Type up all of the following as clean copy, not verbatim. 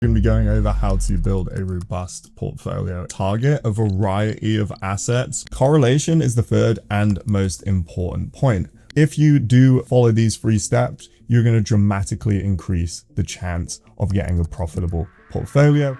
Going to be going over how to build a robust portfolio. Target a variety of assets. Correlation is the third and most important point. If you do follow these 3 steps, you're going to dramatically increase the chance of getting a profitable portfolio.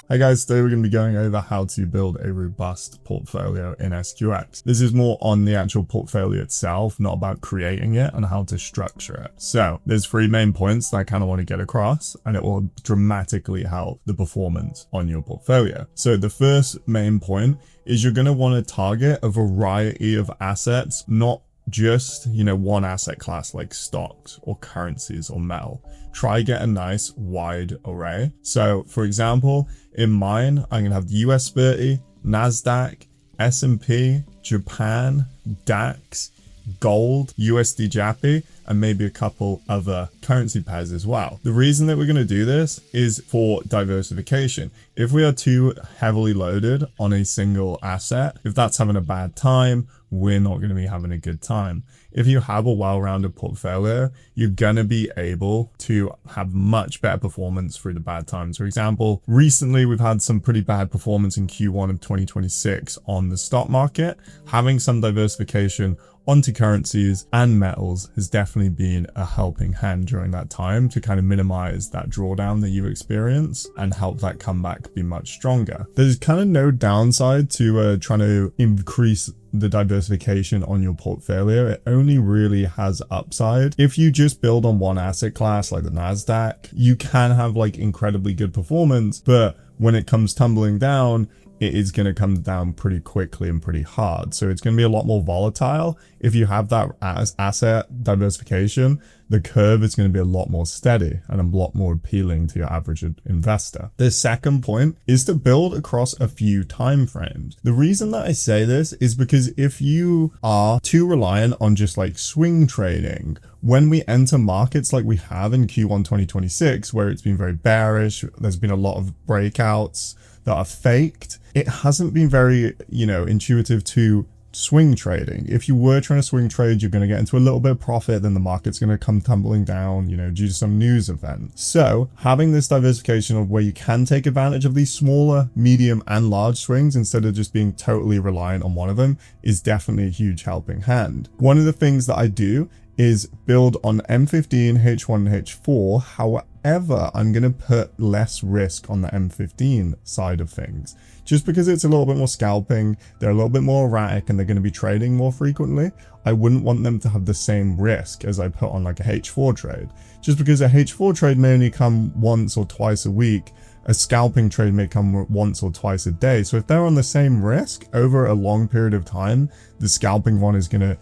Hey guys, today we're going to be going over how to build a robust portfolio in SQX. This is more on the actual portfolio itself, not about creating it and how to structure it. So there's 3 main points that I kind of want to get across, and it will dramatically help the performance on your portfolio. So the first main point is you're going to want to target a variety of assets, not just, one asset class like stocks or currencies or metal. Try get a nice wide array. So for example, in mine, I'm going to have the US 30, NASDAQ, S&P, Japan, DAX, gold, USD JAPY, and maybe a couple other currency pairs as well. The reason that we're going to do this is for diversification. If we are too heavily loaded on a single asset, if that's having a bad time, we're not going to be having a good time. If you have a well-rounded portfolio, you're going to be able to have much better performance through the bad times. For example, recently we've had some pretty bad performance in Q1 of 2026 on the stock market. Having some diversification onto currencies and metals has definitely been a helping hand during that time to kind of minimize that drawdown that you experience and help that comeback be much stronger. There's kind of no downside to trying to increase the diversification on your portfolio. It only really has upside. If you just build on one asset class like the NASDAQ, you can have like incredibly good performance, but when it comes tumbling down, it is going to come down pretty quickly and pretty hard. So it's going to be a lot more volatile. If you have that asset diversification, the curve is going to be a lot more steady and a lot more appealing to your average investor. The second point is to build across a few time frames. The reason that I say this is because if you are too reliant on just like swing trading, when we enter markets like we have in Q1 2026, where it's been very bearish, there's been a lot of breakouts that are faked, it hasn't been very, intuitive to swing trading. If you were trying to swing trade, you're going to get into a little bit of profit, then the market's going to come tumbling down, due to some news event. So having this diversification of where you can take advantage of these smaller, medium and large swings instead of just being totally reliant on one of them is definitely a huge helping hand. One of the things that I do is build on M15, H1, and H4. However, I'm going to put less risk on the M15 side of things. Just because it's a little bit more scalping, they're a little bit more erratic, and they're going to be trading more frequently, I wouldn't want them to have the same risk as I put on like a H4 trade. Just because a H4 trade may only come once or twice a week, a scalping trade may come once or twice a day. So if they're on the same risk over a long period of time, the scalping one is going to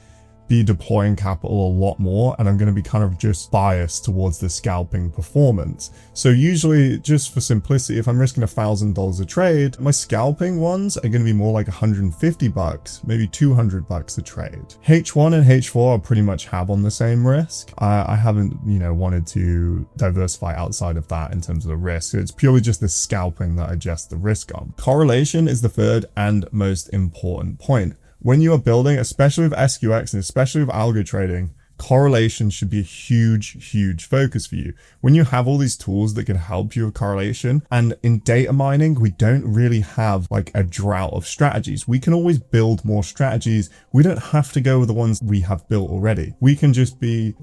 be deploying capital a lot more, and I'm going to be kind of just biased towards the scalping performance. So usually, just for simplicity, if I'm risking $1,000 a trade, my scalping ones are going to be more like $150, maybe $200 a trade. H1 and H4 I pretty much have on the same risk. I haven't, wanted to diversify outside of that in terms of the risk. So it's purely just the scalping that I adjust the risk on. Correlation is the third and most important point. When you are building, especially with SQX and especially with algo trading, correlation should be a huge focus for you. When you have all these tools that can help you with correlation, and in data mining, we don't really have like a drought of strategies. We can always build more strategies. We don't have to go with the ones we have built already. We can just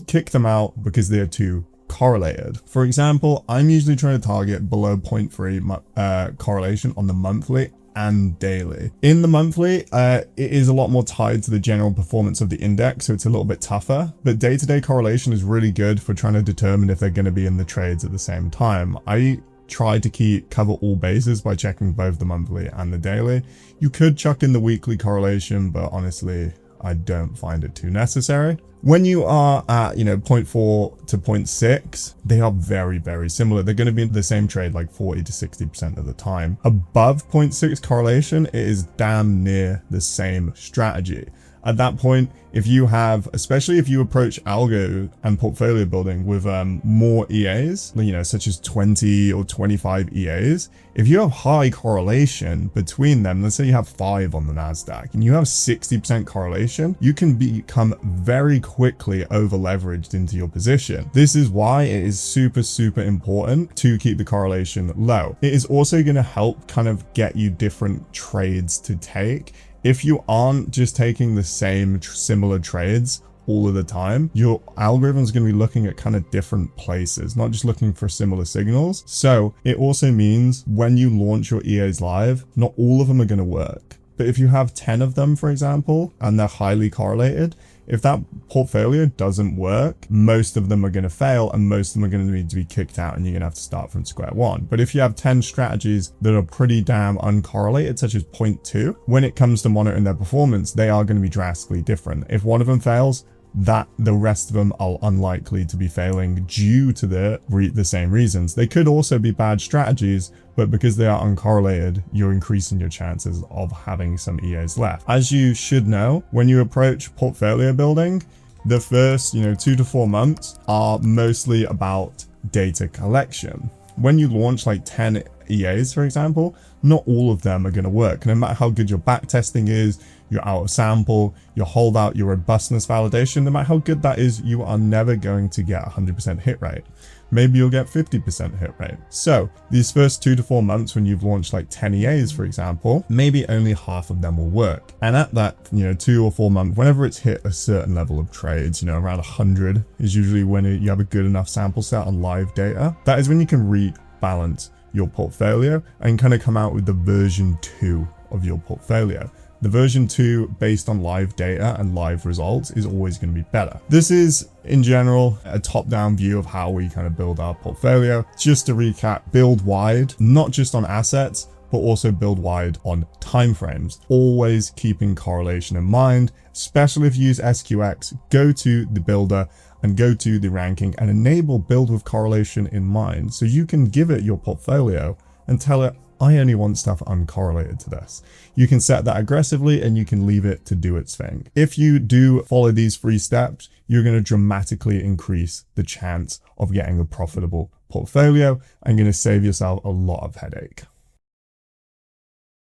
kick them out because they're too correlated. For example, I'm usually trying to target below 0.3 correlation on the monthly and daily. In the monthly, it is a lot more tied to the general performance of the index, so it's a little bit tougher, but day-to-day correlation is really good for trying to determine if they're going to be in the trades at the same time. I try to cover all bases by checking both the monthly and the daily. You could chuck in the weekly correlation, but honestly, I don't find it too necessary. When you are at, 0.4 to 0.6, they are very similar. They're going to be in the same trade like 40 to 60% of the time. Above 0.6 correlation, it is damn near the same strategy. At that point, if you have, especially if you approach algo and portfolio building with more EAs, such as 20 or 25 EAs, if you have high correlation between them, let's say you have 5 on the NASDAQ and you have 60% correlation, you can become very quickly over leveraged into your position. This is why it is super, super important to keep the correlation low. It is also going to help kind of get you different trades to take. If you aren't just taking the same similar trades all of the time, your algorithm is going to be looking at kind of different places, not just looking for similar signals. So it also means when you launch your EAs live, not all of them are going to work. But if you have 10 of them, for example, and they're highly correlated, if that portfolio doesn't work, most of them are going to fail and most of them are going to need to be kicked out and you're going to have to start from square one. But if you have 10 strategies that are pretty damn uncorrelated, such as 0.2, when it comes to monitoring their performance, they are going to be drastically different. If one of them fails, the rest of them are unlikely to be failing due to the same reasons. They could also be bad strategies, but because they are uncorrelated, you're increasing your chances of having some EAs left. As you should know, when you approach portfolio building, the first 2 to 4 months are mostly about data collection. When you launch like 10 EAs, for example, not all of them are going to work. No matter how good your back testing is, your out of sample, your holdout, your robustness validation, no matter how good that is, you are never going to get 100% hit rate. Maybe you'll get 50% hit rate. So these first 2 to 4 months when you've launched like 10 EAs, for example, maybe only half of them will work. And at that, 2 or 4 months, whenever it's hit a certain level of trades, around 100 is usually when you have a good enough sample set on live data. That is when you can rebalance your portfolio and kind of come out with the version 2 of your portfolio. The version 2 based on live data and live results is always going to be better. This is, in general, a top-down view of how we kind of build our portfolio. Just to recap, build wide, not just on assets, but also build wide on timeframes. Always keeping correlation in mind, especially if you use SQX, go to the builder and go to the ranking and enable build with correlation in mind. So you can give it your portfolio and tell it, I only want stuff uncorrelated to this. You can set that aggressively and you can leave it to do its thing. If you do follow these 3 steps, you're going to dramatically increase the chance of getting a profitable portfolio and going to save yourself a lot of headache.